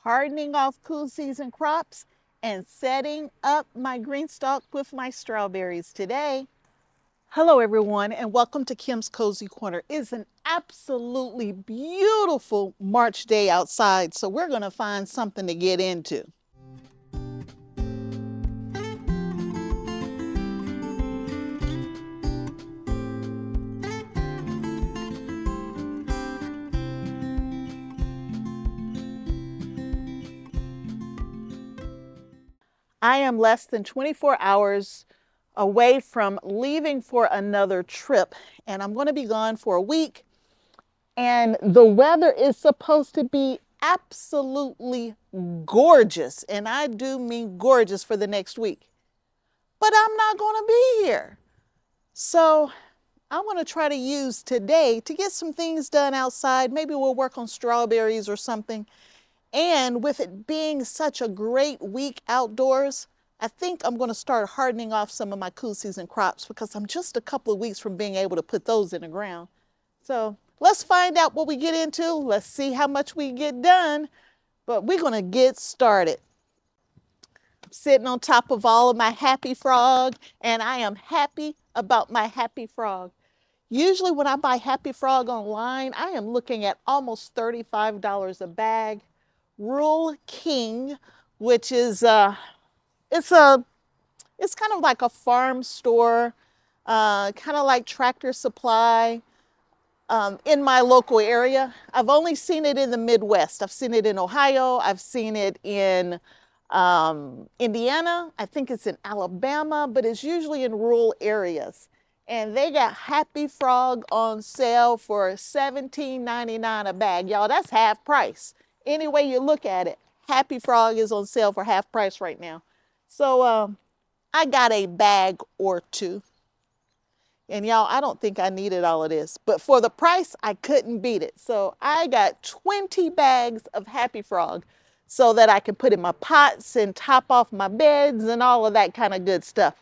hardening off cool season crops, and setting up my GreenStalk with my strawberries today. Hello everyone and welcome to Kim's Cozy Corner. It's an absolutely beautiful March day outside, so we're going to find something to get into. I am less than 24 hours away from leaving for another trip, and I'm going to be gone for a week. And the weather is supposed to be absolutely gorgeous, and I do mean gorgeous, for the next week. But I'm not going to be here. So I want to try to use today to get some things done outside. Maybe we'll work on strawberries or something. And with it being such a great week outdoors, I think I'm going to start hardening off some of my cool season crops because I'm just a couple of weeks from being able to put those in the ground. So let's find out what we get into. Let's see how much we get done, but we're going to get started. I'm sitting on top of all of my happy frog, and I am happy about my happy frog. Usually when I buy happy frog online, I am looking at almost $35 a bag. Rural King, which is it's kind of like a farm store, kind of like Tractor Supply in my local area. I've only seen it in the Midwest. I've seen it in Ohio. I've seen it in Indiana. I think it's in Alabama, but it's usually in rural areas. And they got Happy Frog on sale for $17.99 a bag. Y'all, that's half price. Any way you look at it, Happy Frog is on sale for half price right now. So I got a bag or two. And y'all, I don't think I needed all of this, but for the price, I couldn't beat it. So I got 20 bags of Happy Frog so that I can put in my pots and top off my beds and all of that kind of good stuff.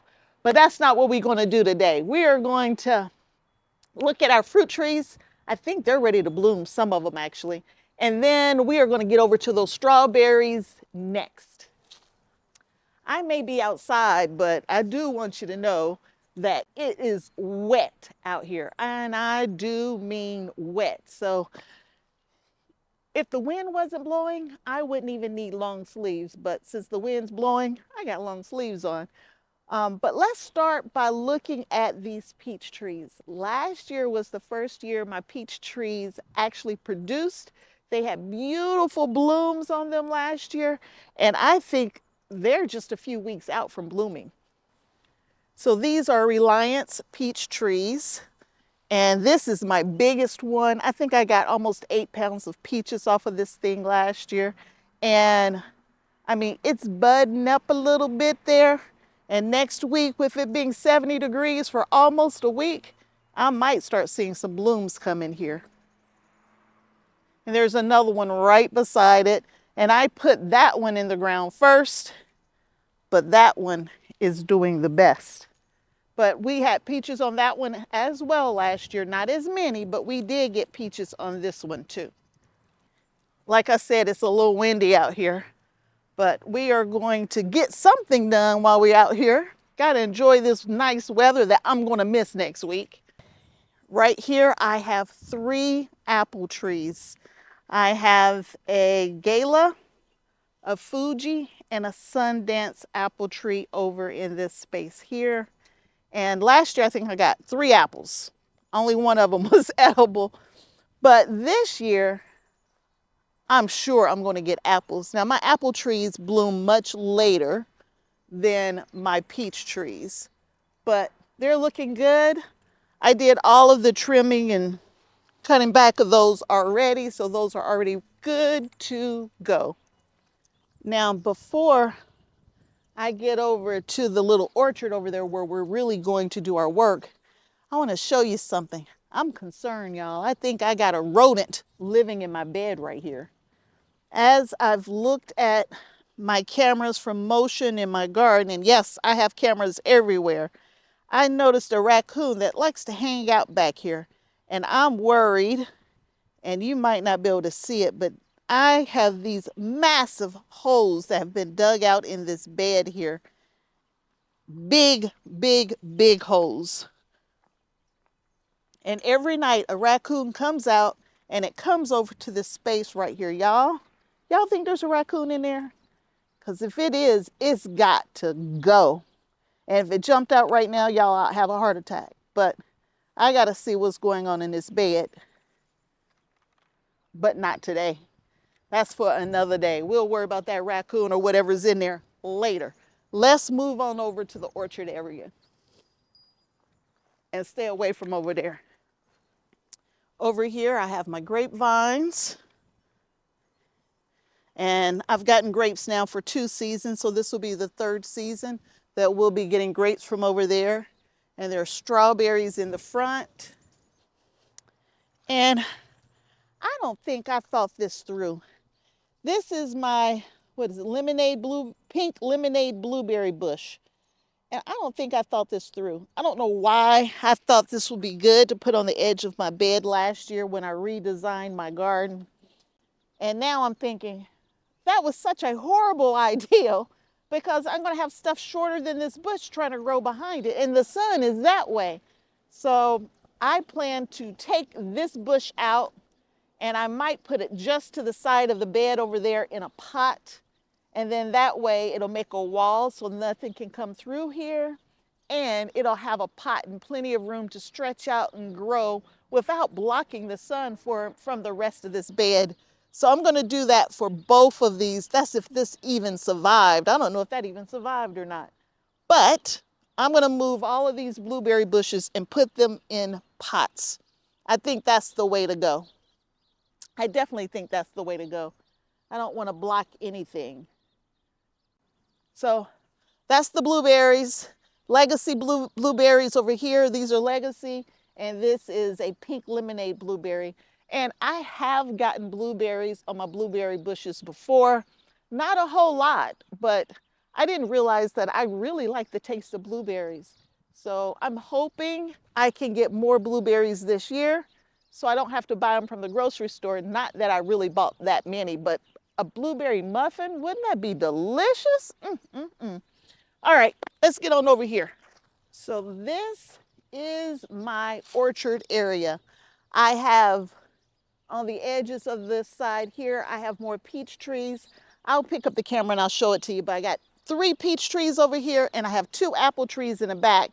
But that's not what we're going to do today. We are going to look at our fruit trees. I think they're ready to bloom, some of them actually. And then we are going to get over to those strawberries next. I may be outside, but I do want you to know that it is wet out here, and I do mean wet. So if the wind wasn't blowing, I wouldn't even need long sleeves, but since the wind's blowing, I got long sleeves on. But let's start by looking at these peach trees. Last year was the first year my peach trees actually produced. They had beautiful blooms on them last year, and I think they're just a few weeks out from blooming. So these are Reliance peach trees, and this is my biggest one. I think I got almost 8 pounds of peaches off of this thing last year. And I mean, it's budding up a little bit there. And next week, with it being 70 degrees for almost a week, I might start seeing some blooms come in here. And there's another one right beside it. And I put that one in the ground first, but that one is doing the best. But we had peaches on that one as well last year. Not as many, but we did get peaches on this one too. Like I said, it's a little windy out here, but we are going to get something done while we're out here. Got to enjoy this nice weather that I'm going to miss next week. Right here, I have 3 apple trees. I have a Gala, a Fuji, and a Sundance apple tree over in this space here. And last year, I think I got 3 apples. Only one of them was edible. But this year, I'm sure I'm going to get apples. Now, my apple trees bloom much later than my peach trees, but they're looking good. I did all of the trimming and cutting back of those already, so those are already good to go. Now, before I get over to the little orchard over there where we're really going to do our work, I want to show you something. I'm concerned, y'all. I think I got a rodent living in my bed right here. As I've looked at my cameras from motion in my garden, and yes, I have cameras everywhere, I noticed a raccoon that likes to hang out back here. And I'm worried, and you might not be able to see it, but I have these massive holes that have been dug out in this bed here. Big, big, big holes. And every night a raccoon comes out and it comes over to this space right here. Y'all think there's a raccoon in there? Because if it is, it's got to go. And if it jumped out right now, y'all have a heart attack. But I got to see what's going on in this bed. But not today. That's for another day. We'll worry about that raccoon or whatever's in there later. Let's move on over to the orchard area and stay away from over there. Over here, I have my grapevines. And I've gotten grapes now for 2 seasons, so this will be the 3rd season that we'll be getting grapes from over there. And there are strawberries in the front. And I don't think I thought this through. This is my, what is it, pink lemonade blueberry bush. And I don't think I thought this through. I don't know why I thought this would be good to put on the edge of my bed last year when I redesigned my garden. And now I'm thinking, that was such a horrible idea because I'm going to have stuff shorter than this bush trying to grow behind it. And the sun is that way. So I plan to take this bush out and I might put it just to the side of the bed over there in a pot. And then that way it'll make a wall so nothing can come through here. And it'll have a pot and plenty of room to stretch out and grow without blocking the sun from the rest of this bed. So I'm going to do that for both of these. That's if this even survived. I don't know if that even survived or not. But I'm going to move all of these blueberry bushes and put them in pots. I think that's the way to go. I definitely think that's the way to go. I don't want to block anything. So that's the blueberries. Legacy blueberries over here. These are Legacy. And this is a pink lemonade blueberry. And I have gotten blueberries on my blueberry bushes before. Not a whole lot, but I didn't realize that I really like the taste of blueberries. So I'm hoping I can get more blueberries this year so I don't have to buy them from the grocery store. Not that I really bought that many, but a blueberry muffin, wouldn't that be delicious? All right, let's get on over here. So this is my orchard area. I have on the edges of this side here, I have more peach trees. I'll pick up the camera and I'll show it to you, but I got 3 peach trees over here and I have 2 apple trees in the back.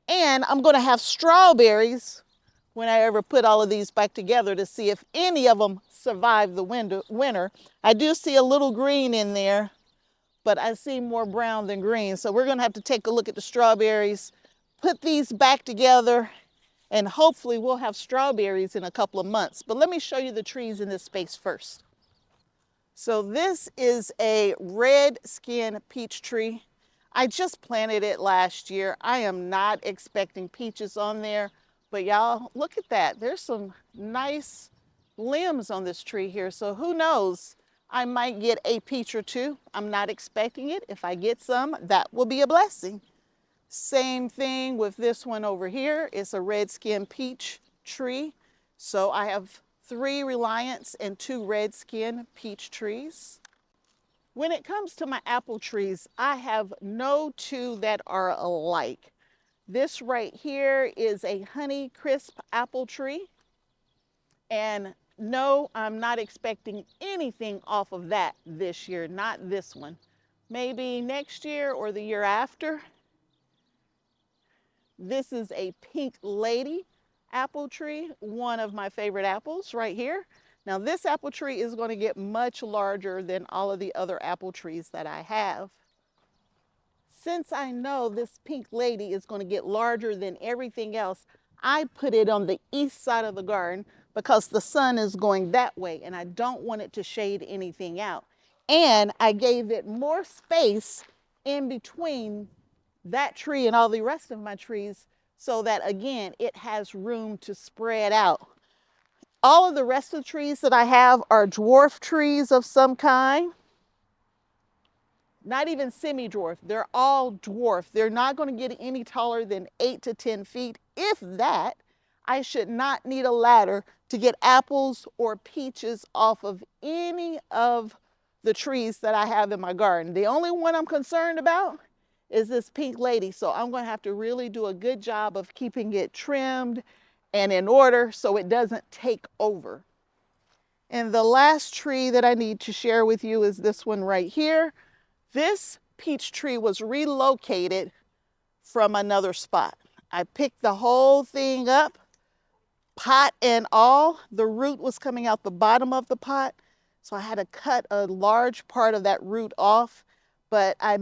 And I'm gonna have strawberries when I ever put all of these back together to see if any of them survive the winter. I do see a little green in there, but I see more brown than green. So we're gonna have to take a look at the strawberries, put these back together, and hopefully we'll have strawberries in a couple of months. But let me show you the trees in this space first. So this is a red skin peach tree. I just planted it last year. I am not expecting peaches on there, but y'all look at that. There's some nice limbs on this tree here. So who knows? I might get a peach or 2. I'm not expecting it. If I get some, that will be a blessing. Same thing with this one over here. It's a red skin peach tree. So I have 3 Reliance and 2 red skin peach trees. When it comes to my apple trees, I have no 2 that are alike. This right here is a Honey Crisp apple tree. And no, I'm not expecting anything off of that this year, not this one. Maybe next year or the year after. This is a Pink Lady apple tree, one of my favorite apples right here. Now this apple tree is going to get much larger than all of the other apple trees that I have. Since I know this Pink Lady is going to get larger than everything else, I put it on the east side of the garden because the sun is going that way and I don't want it to shade anything out. And I gave it more space in between that tree and all the rest of my trees so that, again, it has room to spread out. All of the rest of the trees that I have are dwarf trees of some kind. Not even semi-dwarf, they're all dwarf. They're not going to get any taller than 8 to 10 feet, if that. I should not need a ladder to get apples or peaches off of any of the trees that I have in my garden. The only one I'm concerned about is this pink lady. So I'm going to have to really do a good job of keeping it trimmed and in order so it doesn't take over. And the last tree that I need to share with you is this one right here. This peach tree was relocated from another spot. I picked the whole thing up, pot and all. The root was coming out the bottom of the pot, so I had to cut a large part of that root off. But I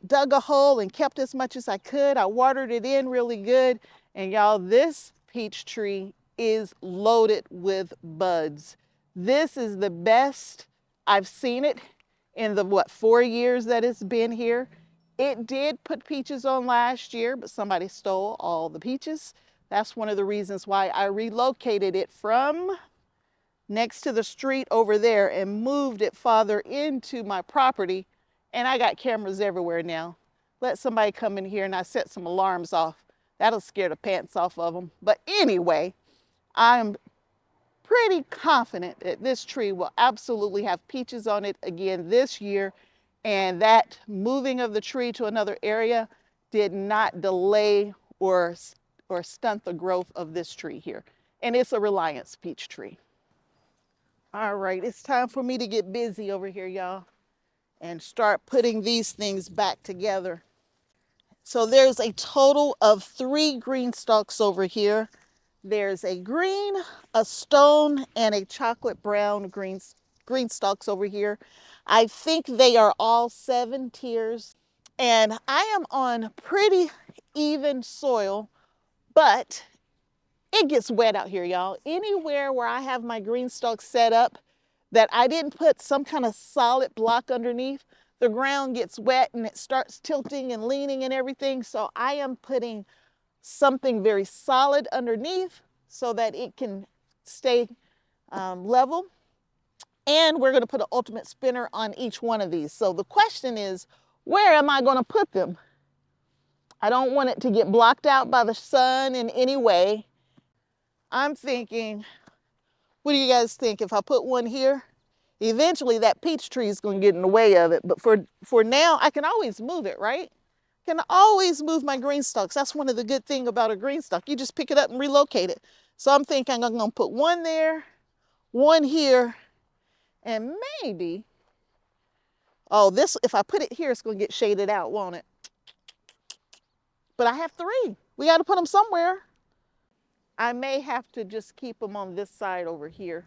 dug a hole and kept as much as I could. I watered it in really good. And y'all, this peach tree is loaded with buds. This is the best I've seen it in the, 4 years that it's been here. It did put peaches on last year, but somebody stole all the peaches. That's one of the reasons why I relocated it from next to the street over there and moved it farther into my property. And I got cameras everywhere now. Let somebody come in here and I set some alarms off. That'll scare the pants off of them. But anyway, I'm pretty confident that this tree will absolutely have peaches on it again this year. And that moving of the tree to another area did not delay or stunt the growth of this tree here. And it's a Reliance peach tree. All right, it's time for me to get busy over here, y'all, and start putting these things back together. So there's a total of 3 green stalks over here. There's a green, a stone, and a chocolate brown green stalks over here. I think they are all 7 tiers. And I am on pretty even soil, but it gets wet out here, y'all. Anywhere where I have my green stalks set up that I didn't put some kind of solid block underneath, the ground gets wet and it starts tilting and leaning and everything. So I am putting something very solid underneath so that it can stay level. And we're going to put an ultimate spinner on each one of these. So the question is, where am I going to put them? I don't want it to get blocked out by the sun in any way. I'm thinking, what do you guys think? If I put one here, eventually that peach tree is going to get in the way of it. But for now, I can always move it, right? I can always move my green stalks. That's one of the good things about a green stalk. You just pick it up and relocate it. So I'm thinking I'm going to put one there, one here, and maybe, oh, this, if I put it here, it's going to get shaded out, won't it? But I have 3. We got to put them somewhere. I may have to just keep them on this side over here.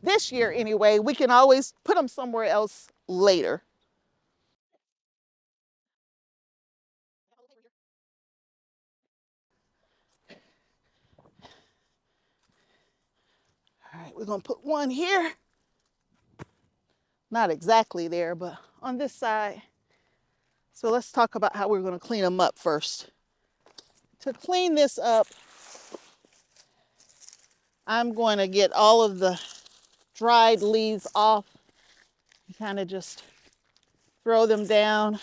This year anyway, we can always put them somewhere else later. All right, we're gonna put one here. Not exactly there, but on this side. So let's talk about how we're gonna clean them up first. To clean this up, I'm going to get all of the dried leaves off, kind of just throw them down,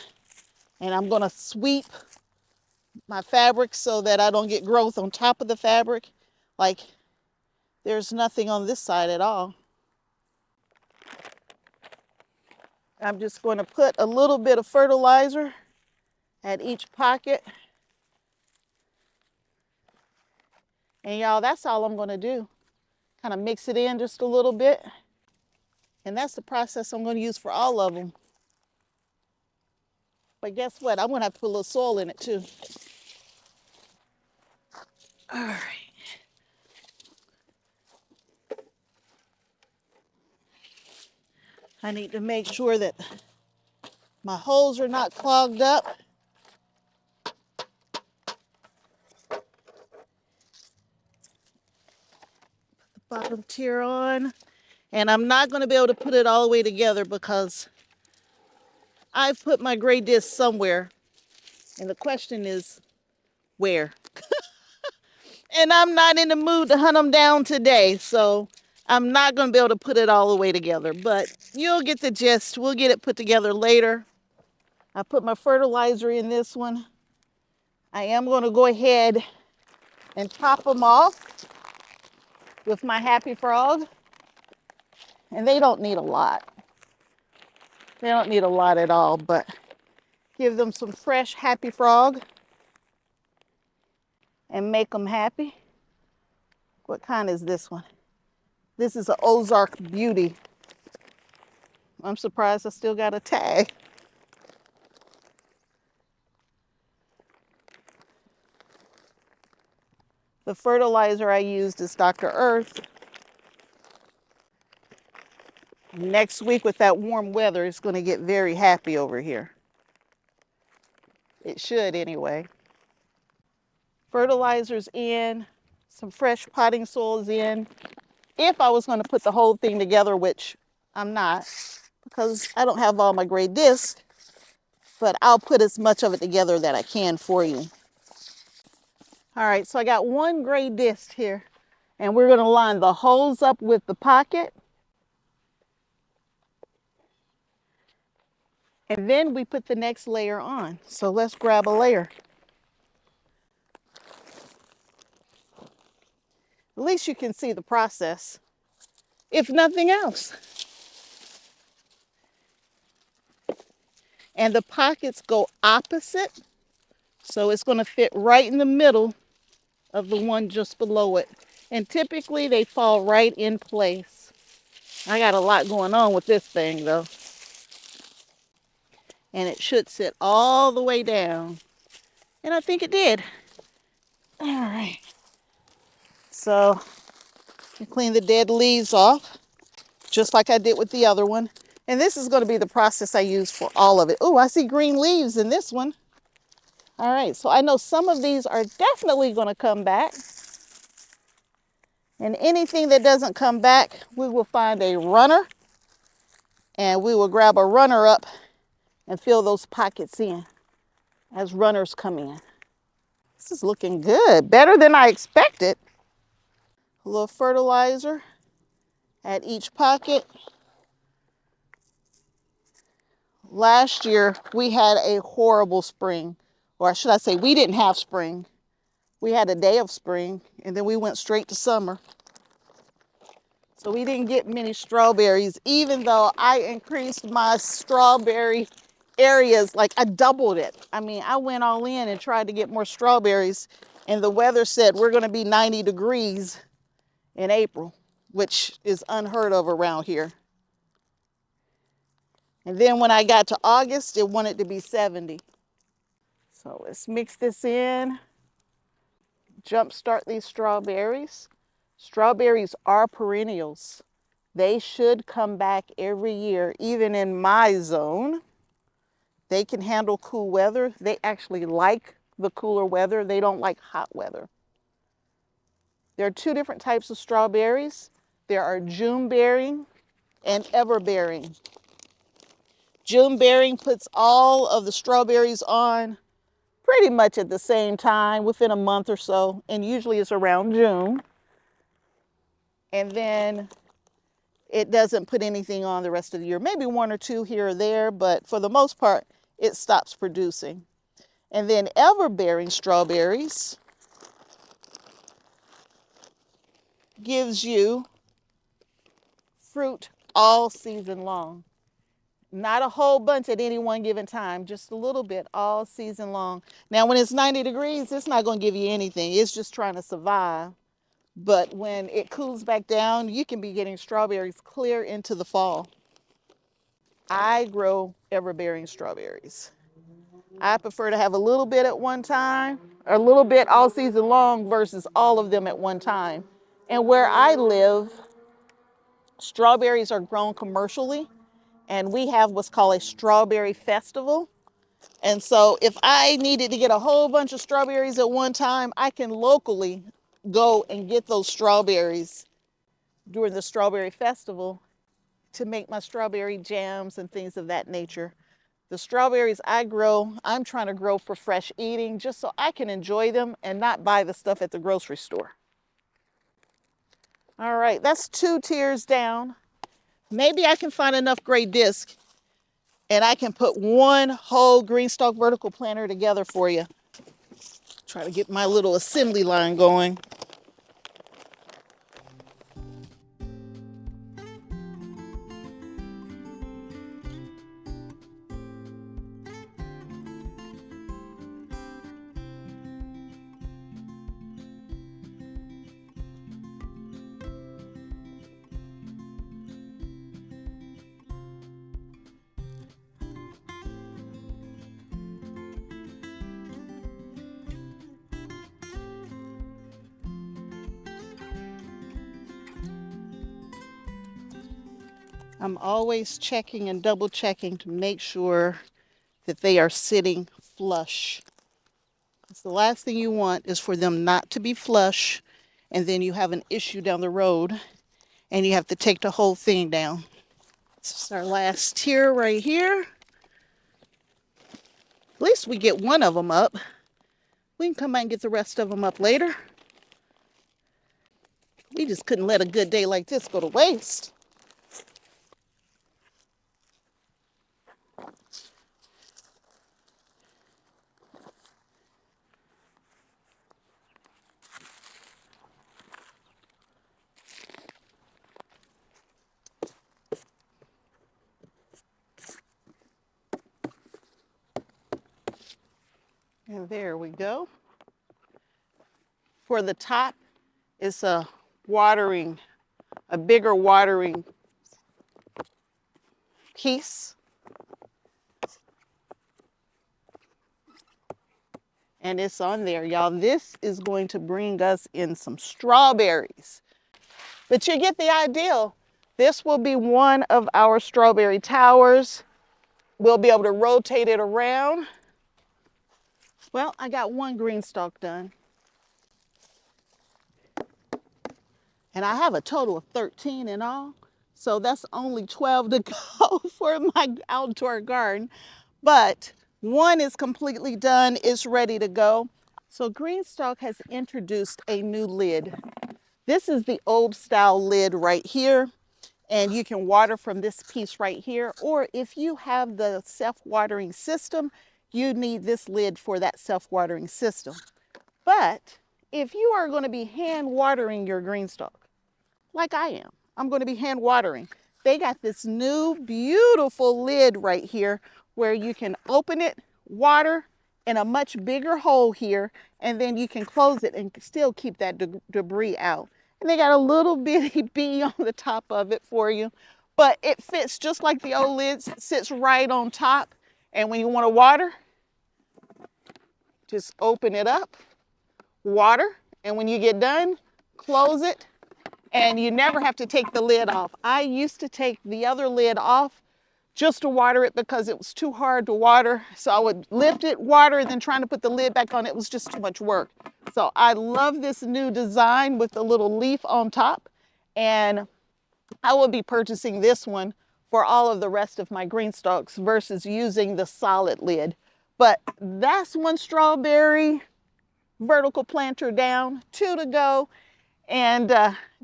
and I'm gonna sweep my fabric so that I don't get growth on top of the fabric. Like there's nothing on this side at all. I'm just going to put a little bit of fertilizer at each pocket. And y'all, that's all I'm going to do. Kind of mix it in just a little bit. And that's the process I'm going to use for all of them. But guess what? I'm going to have to put a little soil in it too. All right. I need to make sure that my holes are not clogged up. Put the bottom tier on. And I'm not going to be able to put it all the way together because I've put my gray disc somewhere. And the question is, where? And I'm not in the mood to hunt them down today. So I'm not going to be able to put it all the way together. But you'll get the gist. We'll get it put together later. I put my fertilizer in this one. I am going to go ahead and top them off with my Happy Frog. And they don't need a lot. They don't need a lot at all, but give them some fresh Happy Frog and make them happy. What kind is this one? This is an Ozark Beauty. I'm surprised I still got a tag. The fertilizer I used is Dr. Earth. Next week with that warm weather, it's going to get very happy over here. It should anyway. Fertilizer's in, some fresh potting soil's in. If I was going to put the whole thing together, which I'm not, because I don't have all my gray disc, but I'll put as much of it together that I can for you. All right, so I got one gray disc here, and we're going to line the holes up with the pocket. And then we put the next layer on. So let's grab a layer. At least you can see the process, if nothing else. And the pockets go opposite, so it's going to fit right in the middle of the one just below it. And typically they fall right in place. I got a lot going on with this thing though. And it should sit all the way down. And I think it did. All right. So clean the dead leaves off, just like I did with the other one. And this is going to be the process I use for all of it. Oh, I see green leaves in this one. All right, so I know some of these are definitely going to come back. And anything that doesn't come back, we will find a runner and we will grab a runner up and fill those pockets in as runners come in. This is looking good, better than I expected. A little fertilizer at each pocket. Last year, we had a horrible spring, or should I say we didn't have spring. We had a day of spring, and then we went straight to summer. So we didn't get many strawberries, even though I increased my strawberry areas, like I doubled it. I mean, I went all in and tried to get more strawberries, and the weather said we're going to be 90 degrees in April, which is unheard of around here. And then when I got to August, it wanted to be 70. So let's mix this in, jumpstart these strawberries. Strawberries are perennials. They should come back every year, even in my zone. They can handle cool weather. They actually like the cooler weather. They don't like hot weather. There are two different types of strawberries. There are June bearing and ever bearing. June bearing puts all of the strawberries on pretty much at the same time, within a month or so, and usually it's around June. And then it doesn't put anything on the rest of the year, maybe one or two here or there, but for the most part, it stops producing. And then ever-bearing strawberries gives you fruit all season long. Not a whole bunch at any one given time, just a little bit all season long. Now, when it's 90 degrees, it's not going to give you anything. It's just trying to survive. But when it cools back down, you can be getting strawberries clear into the fall. I grow ever-bearing strawberries. I prefer to have a little bit at one time, or a little bit all season long versus all of them at one time. And where I live, strawberries are grown commercially, and we have what's called a strawberry festival. And so if I needed to get a whole bunch of strawberries at one time, I can locally go and get those strawberries during the strawberry festival to make my strawberry jams and things of that nature. The strawberries I grow, I'm trying to grow for fresh eating just so I can enjoy them and not buy the stuff at the grocery store. All right, that's 2 tiers down. Maybe I can find enough gray disc and I can put one whole GreenStalk vertical planter together for you. Try to get my little assembly line going. I'm always checking and double checking to make sure that they are sitting flush. Because the last thing you want is for them not to be flush, and then you have an issue down the road and you have to take the whole thing down. This is our last tier right here. At least we get one of them up. We can come back and get the rest of them up later. We just couldn't let a good day like this go to waste. And there we go. For the top, it's a bigger watering piece. And it's on there, y'all. This is going to bring us in some strawberries. But you get the idea. This will be one of our strawberry towers. We'll be able to rotate it around. Well, I got one GreenStalk done. And I have a total of 13 in all. So that's only 12 to go for my outdoor garden. But one is completely done, it's ready to go. So GreenStalk has introduced a new lid. This is the old style lid right here. And you can water from this piece right here. Or if you have the self-watering system, you need this lid for that self-watering system. But if you are going to be hand watering your GreenStalk, like I am, I'm going to be hand watering. They got this new beautiful lid right here where you can open it, water in a much bigger hole here, and then you can close it and still keep that debris out. And they got a little bitty bee on the top of it for you, but it fits just like the old lids, sits right on top. And when you want to water, just open it up, water, and when you get done, close it, and you never have to take the lid off. I used to take the other lid off just to water it because it was too hard to water. So I would lift it, water, and then trying to put the lid back on, it was just too much work. So I love this new design with the little leaf on top, and I will be purchasing this one for all of the rest of my GreenStalks versus using the solid lid. But that's one strawberry vertical planter down, 2 to go, and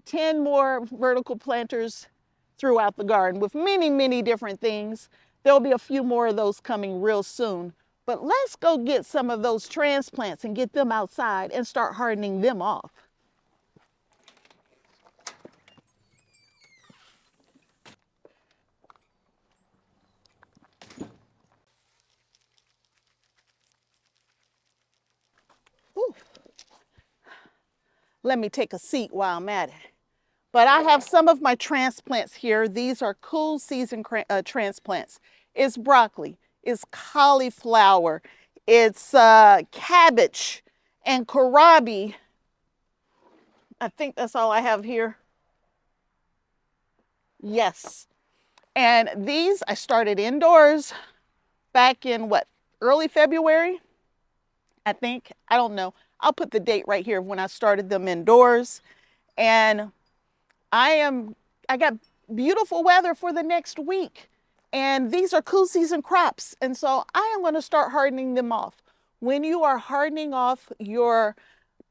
10 more vertical planters throughout the garden with many, many different things. There'll be a few more of those coming real soon. But let's go get some of those transplants and get them outside and start hardening them off. Whew. Let me take a seat while I'm at it. But I have some of my transplants here. These are cool season transplants. It's broccoli, it's cauliflower, it's cabbage and kohlrabi. I think that's all I have here. Yes. And these I started indoors back in what, early February, I think. I don't know. I'll put the date right here of when I started them indoors. And I got beautiful weather for the next week. And these are cool season crops. And so I am going to start hardening them off. When you are hardening off your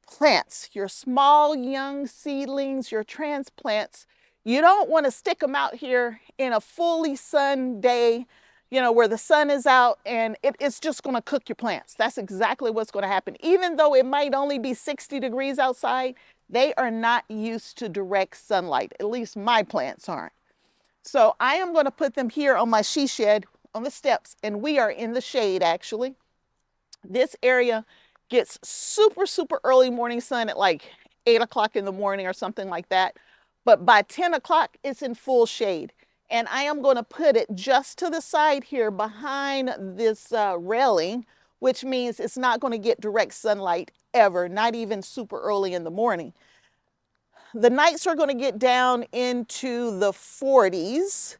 plants, your small young seedlings, your transplants, you don't want to stick them out here in a fully sun day you know, where the sun is out, and it's just going to cook your plants. That's exactly what's going to happen. Even though it might only be 60 degrees outside, they are not used to direct sunlight. At least my plants aren't. So I am going to put them here on my she shed on the steps, and we are in the shade actually. This area gets super, super early morning sun at like 8 o'clock in the morning or something like that. But by 10 o'clock, it's in full shade. And I am going to put it just to the side here behind this railing, which means it's not going to get direct sunlight ever, not even super early in the morning. The nights are going to get down into the 40s,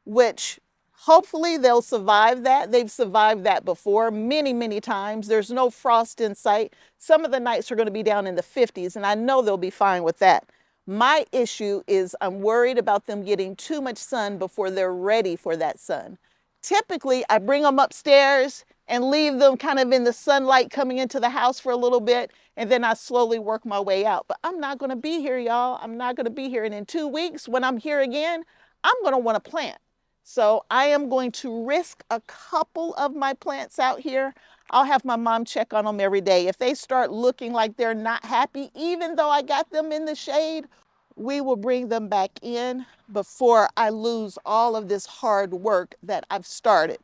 which hopefully they'll survive that. They've survived that before many, many times. There's no frost in sight. Some of the nights are going to be down in the 50s, and I know they'll be fine with that. My issue is I'm worried about them getting too much sun before they're ready for that sun. Typically, I bring them upstairs and leave them kind of in the sunlight coming into the house for a little bit, and then I slowly work my way out. But I'm not going to be here, y'all. I'm not going to be here. And in 2 weeks, when I'm here again, I'm going to want to plant. So I am going to risk a couple of my plants out here. I'll have my mom check on them every day. If they start looking like they're not happy, even though I got them in the shade, we will bring them back in before I lose all of this hard work that I've started.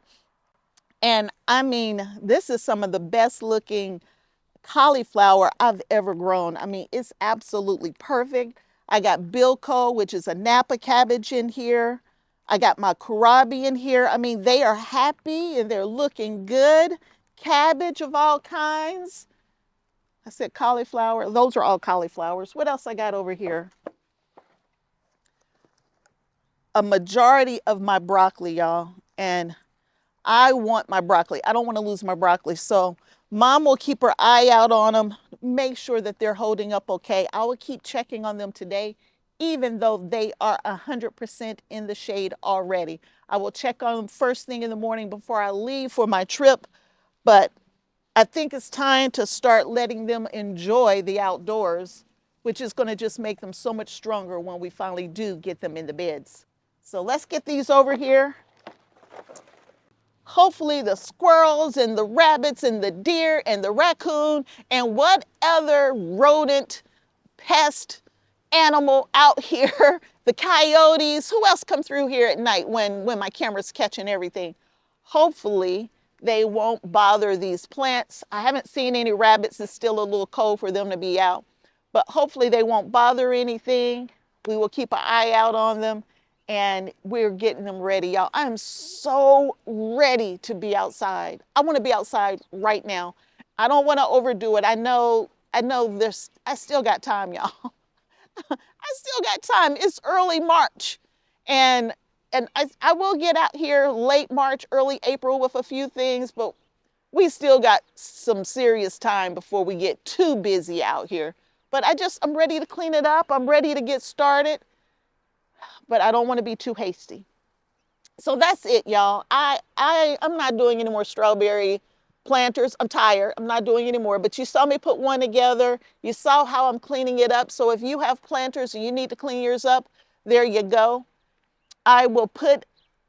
And I mean, this is some of the best looking cauliflower I've ever grown. I mean, it's absolutely perfect. I got Bilko, which is a Napa cabbage in here. I got my kohlrabi in here. I mean, they are happy and they're looking good. Cabbage of all kinds. I said cauliflower. Those are all cauliflowers. What else I got over here? A majority of my broccoli, y'all. And I want my broccoli. I don't want to lose my broccoli. So mom will keep her eye out on them, make sure that they're holding up okay. I will keep checking on them today, even though they are 100% in the shade already. I will check on them first thing in the morning before I leave for my trip, but I think it's time to start letting them enjoy the outdoors, which is going to just make them so much stronger when we finally do get them in the beds. So let's get these over here. Hopefully the squirrels and the rabbits and the deer and the raccoon and what other rodent, pest, animal out here, the coyotes, who else come through here at night when my camera's catching everything? Hopefully they won't bother these plants. I haven't seen any rabbits. It's still a little cold for them to be out, but hopefully they won't bother anything. We will keep an eye out on them. And we're getting them ready, y'all. I'm so ready to be outside. I want to be outside right now. I don't want to overdo it. I know I still got time, y'all. I still got time. It's early March. And I will get out here late March, early April with a few things, but we still got some serious time before we get too busy out here. But I'm ready to clean it up. I'm ready to get started. But I don't want to be too hasty. So that's it, y'all. I'm not doing any more strawberry planters. I'm tired. I'm not doing any more. But you saw me put one together. You saw how I'm cleaning it up. So if you have planters and you need to clean yours up, there you go. I will put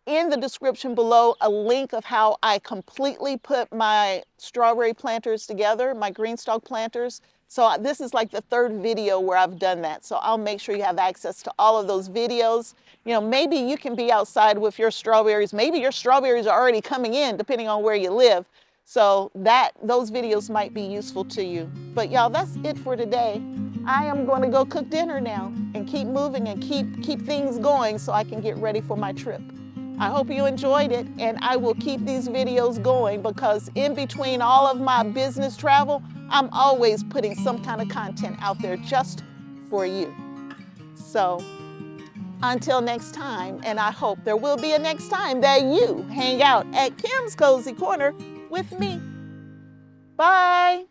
in the description below a link of how I completely put my strawberry planters together, my GreenStalk planters. So this is like the third video where I've done that. So I'll make sure you have access to all of those videos. You know, maybe you can be outside with your strawberries. Maybe your strawberries are already coming in, depending on where you live. So those videos might be useful to you. But y'all, that's it for today. I am going to go cook dinner now and keep moving and keep things going so I can get ready for my trip. I hope you enjoyed it, and I will keep these videos going because in between all of my business travel, I'm always putting some kind of content out there just for you. So until next time, and I hope there will be a next time that you hang out at Kim's Cozy Corner with me. Bye.